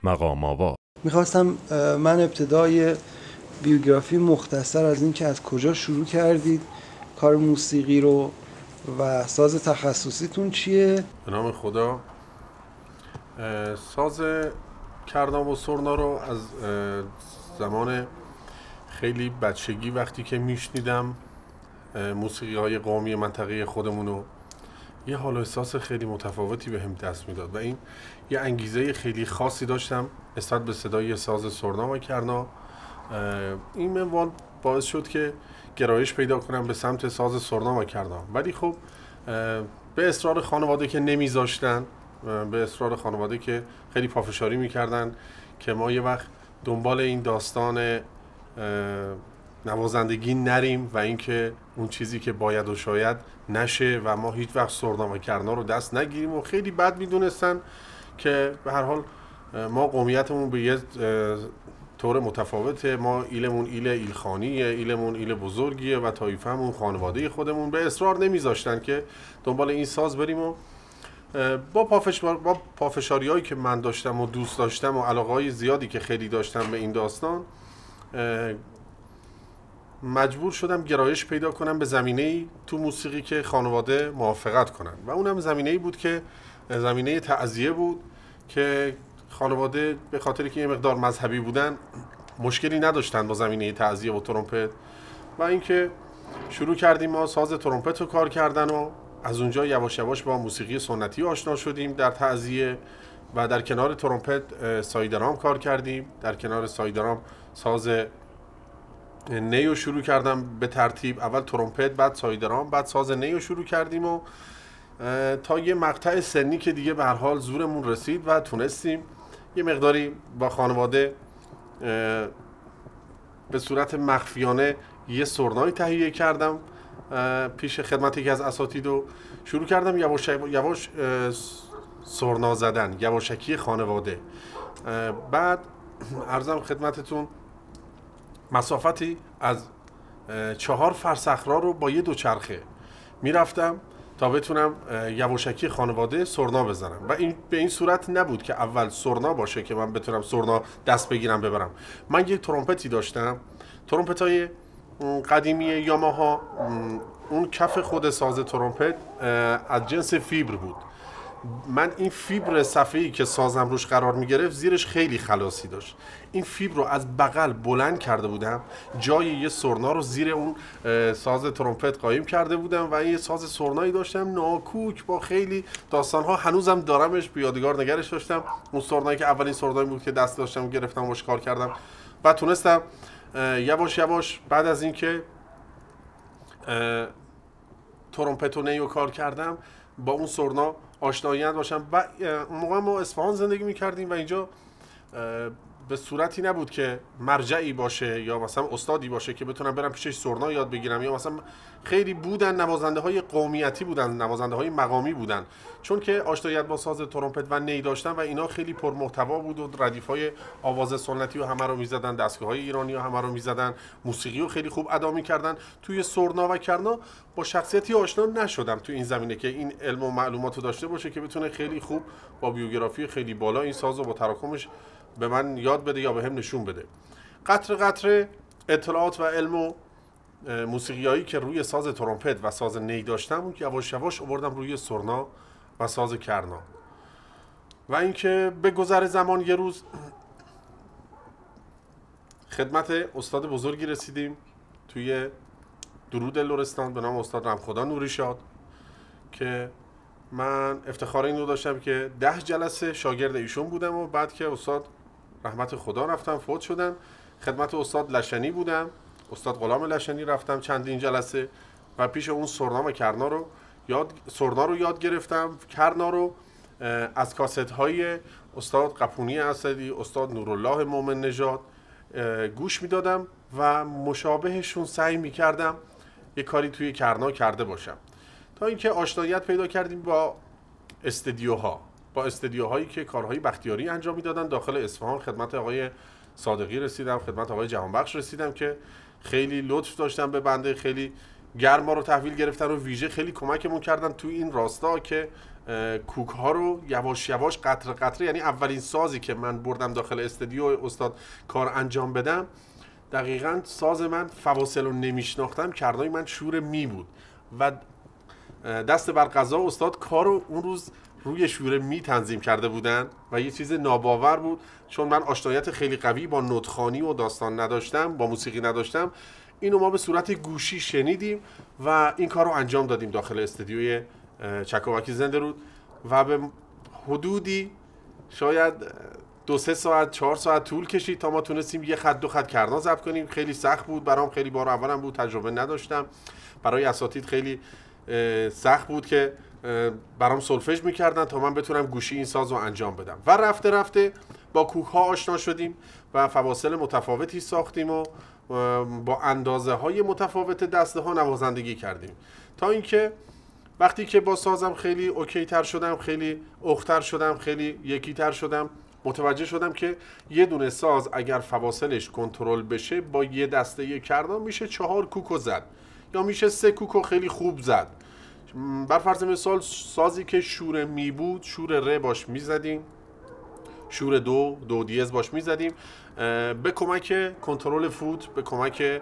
مقام آوا. میخواستم من ابتدای بیوگرافی مختصر از این که از کجا شروع کردید کار موسیقی رو و ساز تخصصیتون چیه؟ به نام خدا. ساز کردان و سرنا رو از زمان خیلی بچگی وقتی که میشنیدم موسیقی های قومی منطقه خودمونو، یه حال و احساس خیلی متفاوتی به هم دست میداد و این یه انگیزه خیلی خاصی داشتم نسبت به صدای ساز سرنا و کرنا. این منوال باعث شد که گرایش پیدا کنم به سمت ساز سرنا و کرنا، ولی خب به اصرار خانواده که نمیذاشتن، به اصرار خانواده که خیلی پافشاری میکردن که ما یه وقت دنبال این داستان نوازندگی نریم و اینکه اون چیزی که باید و شاید نشه و ما هیچ وقت سرنا و کرنا رو دست نگیریم و خیلی بد میدونستن که به هر حال ما قومیتمون به یه طور متفاوته، ما ایلمون ایل ایلخانیه، ایلمون ایل بزرگیه و طایفه‌مون خانواده خودمون. به اصرار نمیذاشتن که دنبال این ساز بریم و با پافشاری هایی که من داشتم و دوست داشتم و علاقه های زیادی که خیلی داشتم به این داستان، مجبور شدم گرایش پیدا کنم به زمینه‌ای تو موسیقی که خانواده موافقت کنن و اونم زمینه‌ای بود که زمینه تعزیه بود که خانواده به خاطری که یه مقدار مذهبی بودن مشکلی نداشتن با زمینه تعزیه و ترومپت و اینکه شروع کردیم ما ساز ترومپت رو کار کردن و از اونجا یواش یواش با موسیقی سنتی آشنا شدیم در تعزیه و در کنار ترومپت سایدرام کار کردیم. در کنار سایدرام ساز نیو شروع کردم به ترتیب، اول ترومپت بعد سایدرام بعد ساز نیو شروع کردیم و تا یه مقطع سنی که دیگه به هر حال زورمون رسید و تونستیم یه مقداری با خانواده به صورت مخفیانه یه سرنای تهیه کردم پیش خدمت یکی از اساتید و شروع کردم یواش یواش سرنا زدن، یواشکی خانواده. بعد عرضم خدمتتون مسافتی از 4 فرسخرا رو با یه دوچرخه میرفتم تا بتونم یواشکی خانواده سرنا بزنم و این به این صورت نبود که اول سرنا باشه که من بتونم سرنا دست بگیرم ببرم. من یک ترومپتی داشتم، ترومپتای قدیمی یاماها، اون کف خود ساز ترومپت از جنس فیبر بود. من این فیبر صفحه‌ای که سازم روش قرار می‌گرفت زیرش خیلی خلاصی داشت. این فیبر رو از بغل بلند کرده بودم، جای یه سرنا رو زیر اون ساز ترومپت قایم کرده بودم و یه ساز سرنایی داشتم ناکوک با خیلی داستان‌ها، هنوزم دارمش، به یادگار نگرش داشتم. اون سرنایی که اولین سرنایی بود که دست داشتم گرفتم و کار کردم و تونستم یواش یواش بعد از اینکه ترومپت و نیو کار کردم با اون سرنا آشناییت باشم. و اون موقع ما اصفهان زندگی می‌کردیم و اینجا به صورتی نبود که مرجعی باشه یا مثلا استادی باشه که بتونم برم پیشش سرنا یاد بگیرم، یا مثلا خیلی بودن نوازنده‌های قومیتی بودن، نوازنده‌های مقامی بودن، چون که آشناییت با ساز ترومپت و نی داشتن و اینا خیلی پرمحتوا بود و ردیف‌های آواز سنتی رو همه رو می‌زدن، دستگاه‌های ایرانی رو همه رو می‌زدن، موسیقی رو خیلی خوب ادا می‌کردن. توی سرنا و کرنا با شخصیتی آشنا نشدم تو این زمینه که این علم و معلومات رو داشته باشه که بتونه خیلی خوب با بیوگرافی خیلی بالا این سازو با تراکمش به من یاد بده یا به هم نشون بده. قطره قطره اطلاعات و علم و موسیقیایی که روی ساز ترومپت و ساز نی داشتم یواش یواش آوردم روی سرنا و ساز کرنا. و اینکه به گذر زمان یه روز خدمت استاد بزرگی رسیدیم توی درود لرستان به نام استاد رحمخدا نوری‌شاد که من افتخار این رو داشتم که 10 جلسه شاگرد ایشون بودم و بعد که استاد رحمت خدا رفتم فوت شدن خدمت استاد لشنی بودم، استاد غلام لشنی رفتم چندین جلسه و پیش اون سرنا و کرنا رو سرنا رو یاد گرفتم. کرنا رو از کاست های استاد قپونی اسدی، استاد نورالله مومن نژاد گوش میدادم و مشابهشون سعی میکردم یه کاری توی کرنا کرده باشم، تا اینکه آشناییت پیدا کردیم با استدیوهایی که کارهای بختیاری انجام میدادن داخل اصفهان. خدمت آقای صادقی رسیدم، خدمت آقای جهانبخش رسیدم که خیلی لطف داشتن به بنده، خیلی گرما رو تحویل گرفتن و ویژه خیلی کمکمون کردن تو این راستا که کوک ها رو یواش یواش قطره قطره، یعنی اولین سازی که من بردم داخل استودیو استاد کار انجام بدم، دقیقاً ساز من فواصل رو نمیشناختم، کردای من شور می بود و دست بر قضا استاد کار رو اون روز روی شور می تنظیم کرده بودن و یه چیز ناباور بود، چون من آشنایت خیلی قوی با نوت‌خوانی و داستان نداشتم، با موسیقی نداشتم. اینو ما به صورت گوشی شنیدیم و این کار رو انجام دادیم داخل استودیوی چکاوکی زنده رود و به حدودی شاید 2-3 ساعت 4 ساعت طول کشید تا ما تونستیم یه خط 2 خط کرنا ضبط کنیم. خیلی سخت بود برام، خیلی بار اولم بود، تجربه نداشتم. برای اساتید خیلی سخت بود که برام سولفژ میکردن تا من بتونم گوشی این ساز رو انجام بدم و رفته رفته با کوک ها آشنا شدیم و فواصل متفاوتی ساختیم و با اندازه های متفاوت دسته ها نوازندگی کردیم تا اینکه وقتی که با سازم خیلی اوکی تر شدم، خیلی اختر شدم، خیلی یکی تر شدم، متوجه شدم که یه دونه ساز اگر فواصلش کنترل بشه با یه دسته کرنا میشه 4 کوکو زد یا میشه 3 کوکو خیلی خوب زد. بر فرض مثال سازی که شور می بود، شور ر باش میزدیم، شور دو دیز باش میزدیم به کمک کنترل فوت، به کمک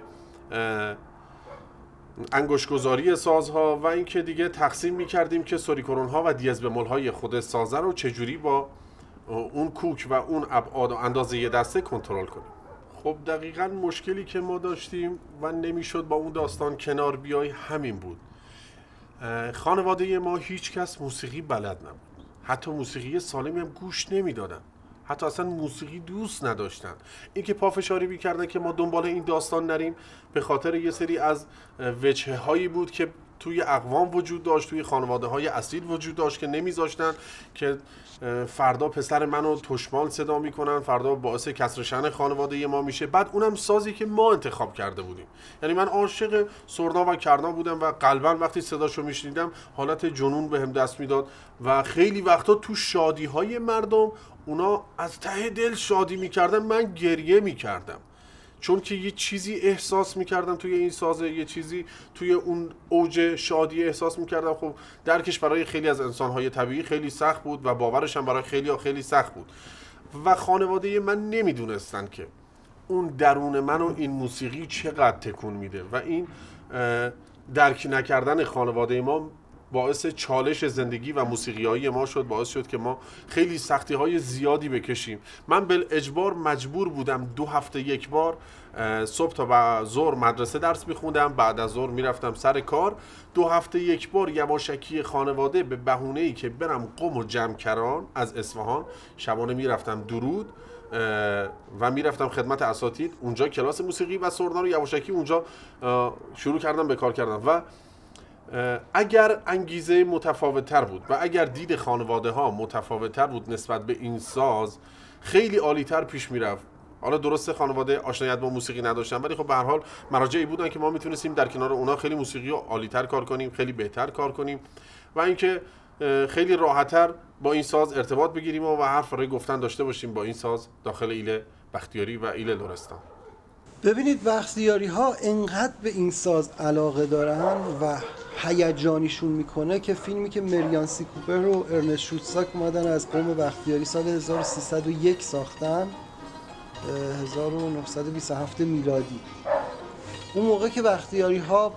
انگشت‌گذاری سازها و اینکه دیگه تقسیم می‌کردیم که سوریکورون ها و دیز بمول های خود سازه رو چجوری با اون کوک و اون ابعاد و اندازه یه دسته کنترل کنیم. خب دقیقاً مشکلی که ما داشتیم و نمیشد با اون داستان کنار بیای همین بود. خانواده ما هیچ کس موسیقی بلد نبود، حتی موسیقی سالمی هم گوش نمیدادن، حتی اصلا موسیقی دوست نداشتن. این که پافشاری میکردن که ما دنبال این داستان نریم به خاطر یه سری از وجهه هایی بود که توی اقوام وجود داشت، توی خانواده های اصیل وجود داشت که نمیذاشتن که فردا پسر منو تشمال صدا میکنن، فردا باعث کسر شأن خانواده ما میشه. بعد اونم سازی که ما انتخاب کرده بودیم. یعنی من عاشق سرنا و کرنا بودم و قلبا وقتی صداشو میشنیدم حالت جنون بهم دست میداد و خیلی وقتا تو شادی های مردم اونا از ته دل شادی میکردن، من گریه میکردم، چون که یه چیزی احساس میکردم توی این سازه، یه چیزی توی اون اوج شادی احساس میکردم. خب درکش برای خیلی از انسانهای طبیعی خیلی سخت بود و باورش هم برای خیلی ها خیلی سخت بود و خانواده من نمیدونستن که اون درون من و این موسیقی چقدر تکون میده و این درک نکردن خانواده ما باعث چالش زندگی و موسیقیایی ما شد، باعث شد که ما خیلی سختی های زیادی بکشیم. من بالاجبار مجبور بودم 2 هفته یک بار صبح تا ظهر مدرسه درس میخوندم، بعد از ظهر میرفتم سر کار. 2 هفته یک بار یواشکی خانواده به بهونه‌ای که برم قم و جمکران از اصفهان، شبانه میرفتم درود و میرفتم خدمت اساتید اونجا کلاس موسیقی و سرنا رو یواشکی اونجا شروع کردم به کار کردم و اگر انگیزه متفاوت‌تر بود و اگر دید خانواده ها متفاوت‌تر بود نسبت به این ساز، خیلی عالی‌تر پیش میرفت. حالا درسته خانواده آشنایت با موسیقی نداشتن، ولی خب به هر حال مراجعی بودن که ما میتونستیم در کنار اونا خیلی موسیقی رو عالی‌تر کار کنیم، خیلی بهتر کار کنیم و اینکه خیلی راحت‌تر با این ساز ارتباط بگیریم و حرف برای گفتن داشته باشیم با این ساز داخل ایل بختیاری و ایل لرستان. ببینید بختیاری ها انقدر به این ساز علاقه دارن و هیجانیشون میکنه که فیلمی که مریان سی کوپر و ارنست شوتزاک اومدن از قم بختیاری سال 1301 ساختن، 1927 میلادی. اون موقع که بختیاری ها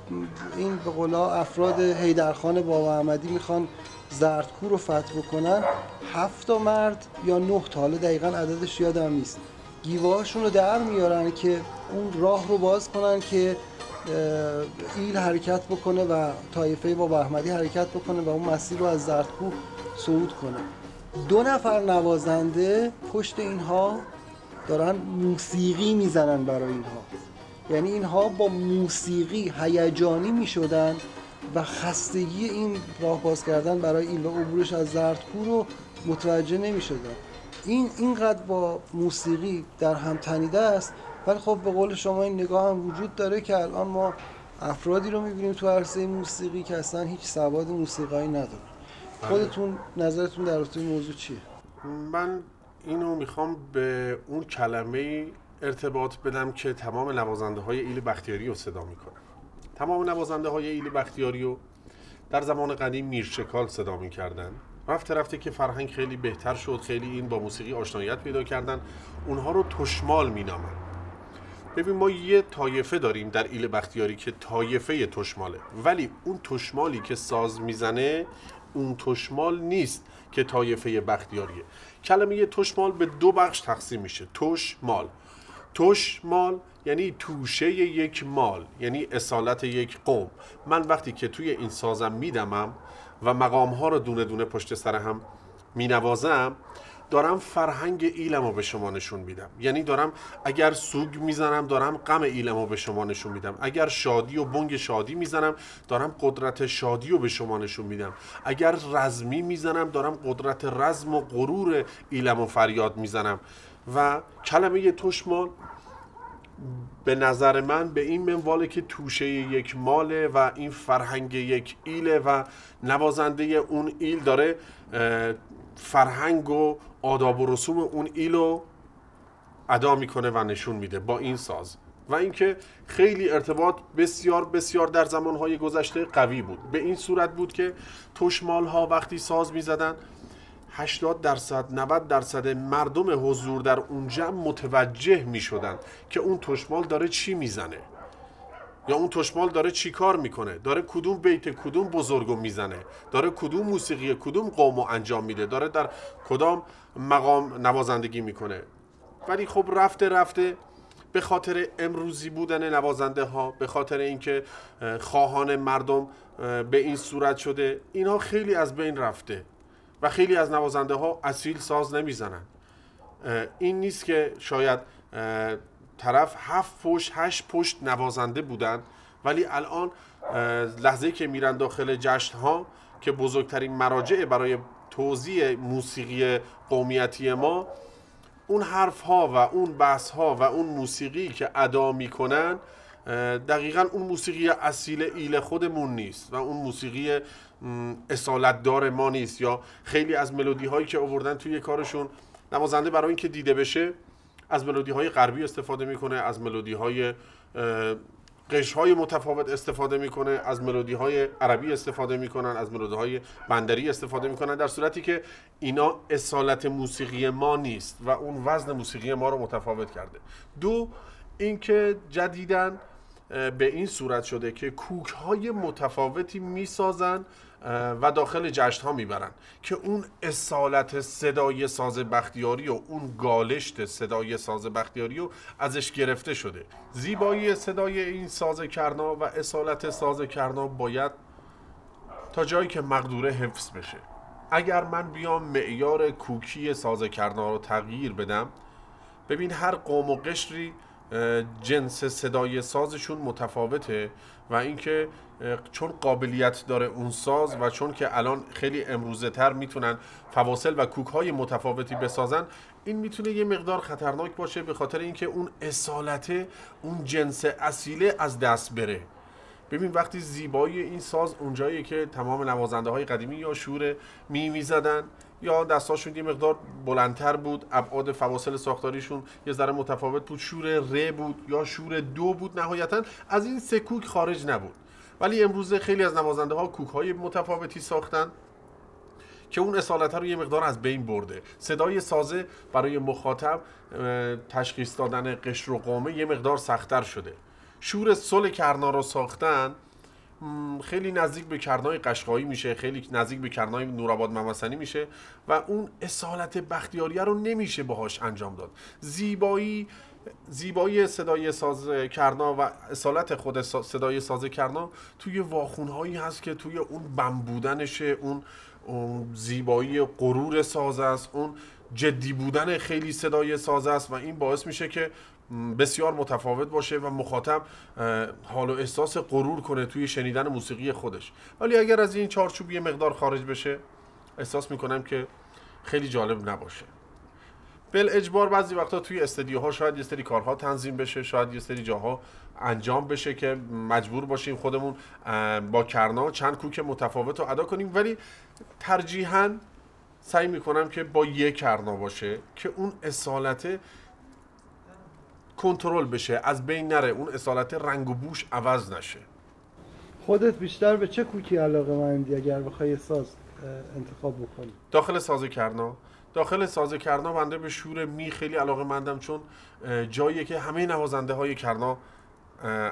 این به قولا افراد حیدرخان بابا احمدی میخوان زردکو رو فتح بکنن، 7 مرد یا 9 تا، حالا دقیقاً عددش یادم نیست، گیوهاشون رو در میارن که اون راه رو باز کنن که ایل حرکت بکنه و طایفه بابا احمدی حرکت بکنه و اون مسیر رو از زردکو صعود کنه. 2 نفر نوازنده پشت اینها دارن موسیقی میزنن برای اینها، یعنی اینها با موسیقی هیجانی میشدن و خستگی این راه باز کردن برای ایل و عبورش از زردکو رو متوجه نمیشدن. اینقدر با موسیقی در هم تنیده است. ولی خب به قول شما این نگاه هم وجود داره که الان ما افرادی رو میبینیم تو عرصه موسیقی که اصلا هیچ سواد موسیقایی نداره. خودتون نظرتون در رابطه این موضوع چیه؟ من اینو میخوام به اون کلمه ارتباط بدم که تمام نوازنده های ایل بختیاری رو صدا میکنن. تمام نوازنده های ایل بختیاری رو در زمان قدیم میرشکال صدا میکردن. رفته رفته که فرهنگ خیلی بهتر شد، خیلی این با موسیقی آشناییت پیدا کردن، اونها رو تشمال مینامن. ببین ما یه طایفه داریم در ایل بختیاری که طایفه تشماله، ولی اون تشمالی که ساز میزنه اون تشمال نیست که طایفه بختیاریه. کلمه تشمال به دو بخش تقسیم میشه. تشمال یعنی توشه یک مال، یعنی اصالت یک قوم. من وقتی که توی این سازم میدمم و مقام ها رو دونه دونه پشت سر هم مینوازم، دارم فرهنگ ایلم رو به شما نشون میدم. یعنی دارم اگر سوگ میزنم دارم غم ایلم رو به شما نشون میدم، اگر شادی و بنگ شادی میزنم دارم قدرت شادی رو به شما نشون میدم، اگر رزمی میزنم دارم قدرت رزم و غرور ایلم رو فریاد میزنم. و کلمه تشمال به نظر من به این منواله که توشه یک ماله و این فرهنگ یک ایله و نوازنده اون ایل داره فرهنگ و آداب و رسوم اون ایلو ادا میکنه و نشون میده با این ساز. و اینکه خیلی ارتباط بسیار بسیار در زمانهای گذشته قوی بود. به این صورت بود که تشمال ها وقتی ساز میزدن 80% 90% مردم حضور در اون جمع متوجه می شدن که اون تشمال داره چی میزنه یا اون تشمال داره چی کار میکنه، داره کدوم بیت کدوم بزرگو میزنه، داره کدوم موسیقی کدوم قومو انجام میده، داره در کدام مقام نوازندگی میکنه. ولی خب رفته رفته به خاطر امروزی بودن نوازنده ها، به خاطر اینکه خواهان مردم به این صورت شده، اینها خیلی از بین رفته و خیلی از نوازنده ها اصیل ساز نمیزنن. این نیست که شاید طرف 7 پشت 8 پشت نوازنده بودن، ولی الان لحظه‌ای که میرن داخل جشن ها که بزرگترین مراجع برای توزیع موسیقی قومیتی ما، اون حرف ها و اون بحث ها و اون موسیقی که ادا میکنن دقیقاً اون موسیقی اصیل ایل خودمون نیست و اون موسیقی اصالت دار ما نیست. یا خیلی از ملودی هایی که آوردن توی کارشون، نوازنده برای اینکه دیده بشه از ملودی های غربی استفاده میکنه، از ملودی های قشر های متفاوت استفاده میکنه، از ملودی های عربی استفاده میکنن، از ملودی های بندری استفاده میکنن، در صورتی که اینا اصالت موسیقی ما نیست و اون وزن موسیقی ما رو متفاوت کرده. دو، اینکه جدیداً به این صورت شده که کوک های متفاوتی میسازن و داخل جشن ها میبرن که اون اصالت صدای ساز بختیاری و اون گالشت صدای ساز بختیاری رو ازش گرفته شده. زیبایی صدای این ساز کرنا و اصالت ساز کرنا باید تا جایی که مقدوره حفظ بشه. اگر من بیام معیار کوکی ساز کرنا رو تغییر بدم، ببین هر قوم و قشری جنس صدای سازشون متفاوته و اینکه چون قابلیت داره اون ساز و چون که الان خیلی امروزه تر میتونن فواصل و کوک های متفاوتی بسازن، این میتونه یه مقدار خطرناک باشه به خاطر اینکه اون اصالت اون جنس اصیله از دست بره. ببین وقتی زیبایی این ساز اونجاییه که تمام نوازنده های قدیمی یا شور میزدن یا دستاشون یه مقدار بلندتر بود، ابعاد فواصل ساختاریشون یه ذره متفاوت بود، شور ر بود یا شور دو بود، نهایتا از این سه کوک خارج نبود. ولی امروزه خیلی از نوازنده ها کوک های متفاوتی ساختن که اون اصالت رو یه مقدار از بین برده. صدای سازه برای مخاطب تشخیص دادن قشر و قومه یه مقدار سخت‌تر شده. شور سل کرنا رو ساختن خیلی نزدیک به کرنای قشقایی میشه، خیلی نزدیک به کرنای نورآباد ممسنی میشه و اون اصالت بختیاریه رو نمیشه باهاش انجام داد. زیبایی صدای ساز کرنا و اصالت خود صدای ساز کرنا توی واخونهایی هست که توی اون بم بودنشه، اون زیبایی غرور ساز است، اون جدی بودن خیلی صدای ساز است و این باعث میشه که بسیار متفاوت باشه و مخاطب حال و احساس غرور کنه توی شنیدن موسیقی خودش. ولی اگر از این چارچوب یه مقدار خارج بشه، احساس میکنم که خیلی جالب نباشه. بالاجبار بعضی وقتا توی استدیوها شاید یه سری کارها تنظیم بشه، شاید یه سری جاها انجام بشه که مجبور باشیم خودمون با کرنا چند کوک متفاوت رو ادا کنیم، ولی ترجیحاً سعی میکنم که با یک کرنا باشه که اون اصالت کنترل بشه، از بین نره، اون اصالت رنگ و بوش عوض نشه. خودت بیشتر به چه کوکی علاقه‌مندی اگر بخوای ساز انتخاب بکنی؟ داخل ساز کرنا بنده به شور می خیلی علاقه مندم، چون جاییه که همه نوازنده های کرنا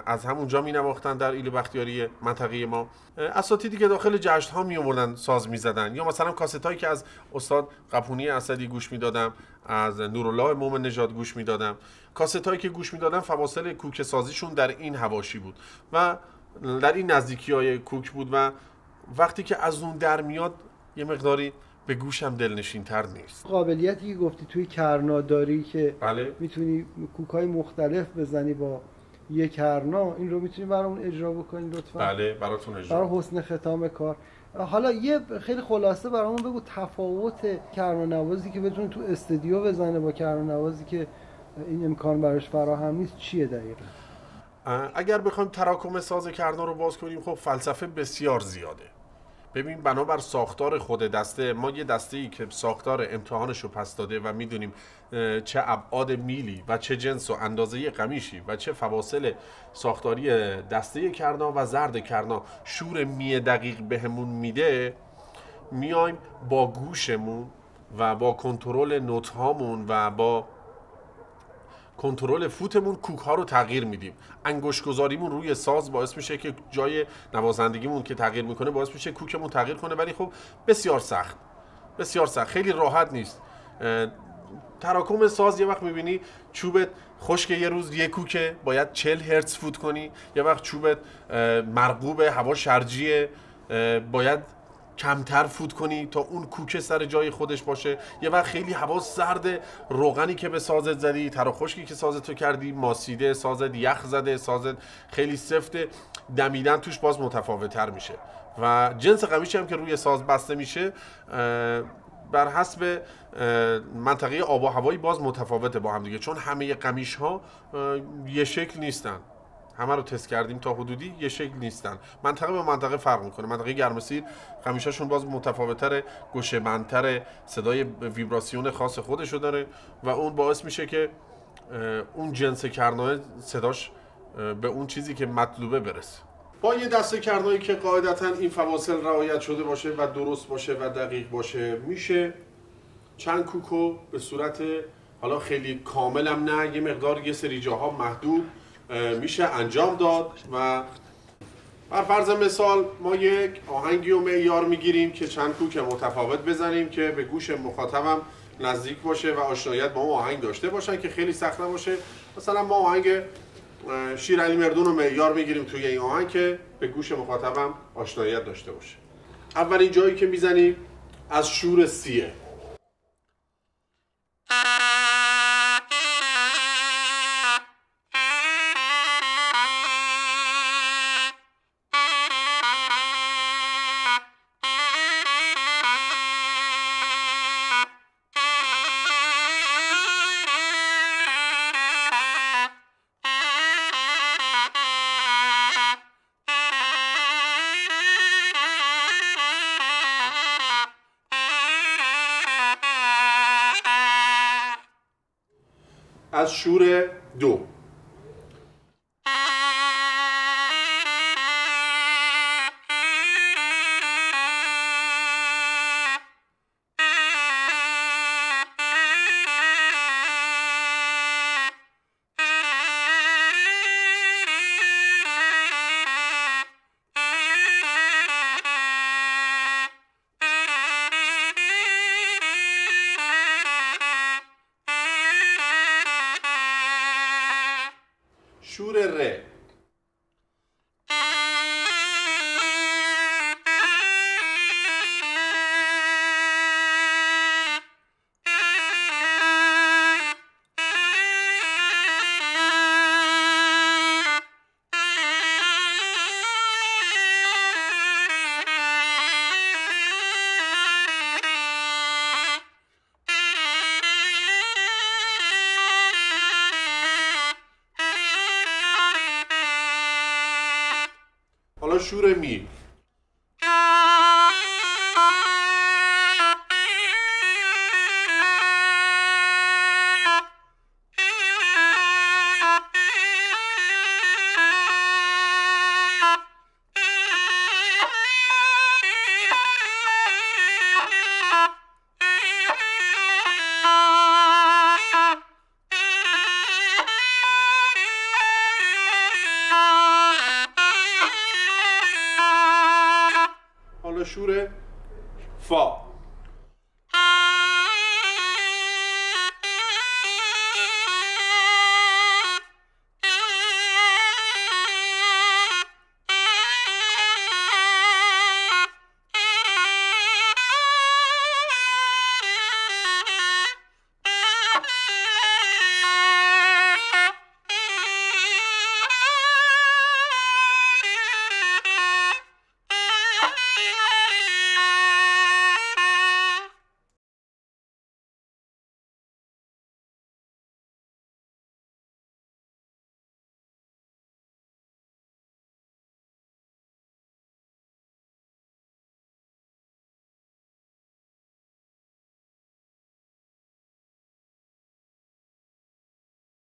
از همونجا می نواختن در ایل بختیاری منطقه ما. اساتیدی که داخل جشن ها می آوردن ساز می زدن، یا مثلا کاست هایی که از استاد قپونی اسدی گوش می دادم، از نورالله مومن نژاد گوش می دادم. کاست هایی که گوش می دادم فواصل کوک سازیشون در این حواشی بود و در این نزدیکی های کوک بود و وقتی که از اون در میاد یه مقداری به گوشم دلنشین تر نیست. قابلیتی که گفتی توی کرنا داری که بله. میتونی کوکای مختلف بزنی با یه کرنا، این رو میتونی برامون اجرا بکنی لطفا؟ بله براتون اجرا. برای حسن ختام کار. حالا یه خیلی خلاصه برامون بگو تفاوت کرنا نوازی که بتونه تو استودیو بزنه با کرنا نوازی که این امکان براش فراهم نیست چیه دقیقا؟ اگر بخوایم تراکم ساز کرنا رو باز کنیم، خب فلسفه بسیار زیاده. ببین، بنابر ساختار خود دسته ما، یه دسته ای که ساختار امتحانش رو پس داده و میدونیم چه ابعاد میلی و چه جنس و اندازه قمیشی و چه فواصل ساختاری دسته کرنا و زرد کرنا شور می دقیق بهمون میده، میایم با گوشمون و با کنترل نوت هامون و با کنترل فوتمون کوک ها رو تغییر میدیم. انگشت گذاریمون روی ساز باعث میشه که جای نوازندگیمون که تغییر میکنه باعث میشه کوکمون تغییر کنه، ولی خب بسیار سخت، خیلی راحت نیست. تراکم ساز، یه وقت میبینی چوبت خشک، یه روز یه کوکه باید 40 هرتز فوت کنی، یه وقت چوبت مرغوب هوا شرجیه باید کمتر فوت کنی تا اون کوکه سر جای خودش باشه، یه وقت خیلی هوا سرد، روغنی که به سازت زدی، تر و خشکی که سازتو کردی ماسیده، سازت یخ زده، سازت خیلی سفته، دمیدن توش باز متفاوت تر میشه و جنس قمیشی هم که روی ساز بسته میشه بر حسب منطقه آب و هوایی باز متفاوته با هم دیگه، چون همه قمیش ها یه شکل نیستن. همه رو تست کردیم تا حدودی یه شکل نیستن، منطقه به منطقه فرق میکنه. منطقه گرمسیر قمیشاشون باز متفاوت‌تره، گوشه بندتره، صدای ویبراسیون خاص خودشو داره و اون باعث میشه که اون جنس کرناه صداش به اون چیزی که مطلوبه برسه. با یه دسته کرنایی که قاعدتاً این فواصل رعایت شده باشه و درست باشه و دقیق باشه، میشه چند کوکو به صورت حالا خیلی کاملم نه، یه مقدار یه سری جاها محدود میشه انجام داد و بر فرض مثال ما یک آهنگی رو معیار میگیریم که چند کوک متفاوت بزنیم که به گوش مخاطبم نزدیک باشه و آشناییت با اون آهنگ داشته باشن، که خیلی سخت نباشه. مثلا ما آهنگ شیرعلی مردون رو معیار میگیریم توی این آهنگ که به گوش مخاطبم آشناییت داشته باشه. اولین جایی که میزنیم از شور سیه. از شور دو. شور ره. حالا شور می. حالا شور فا.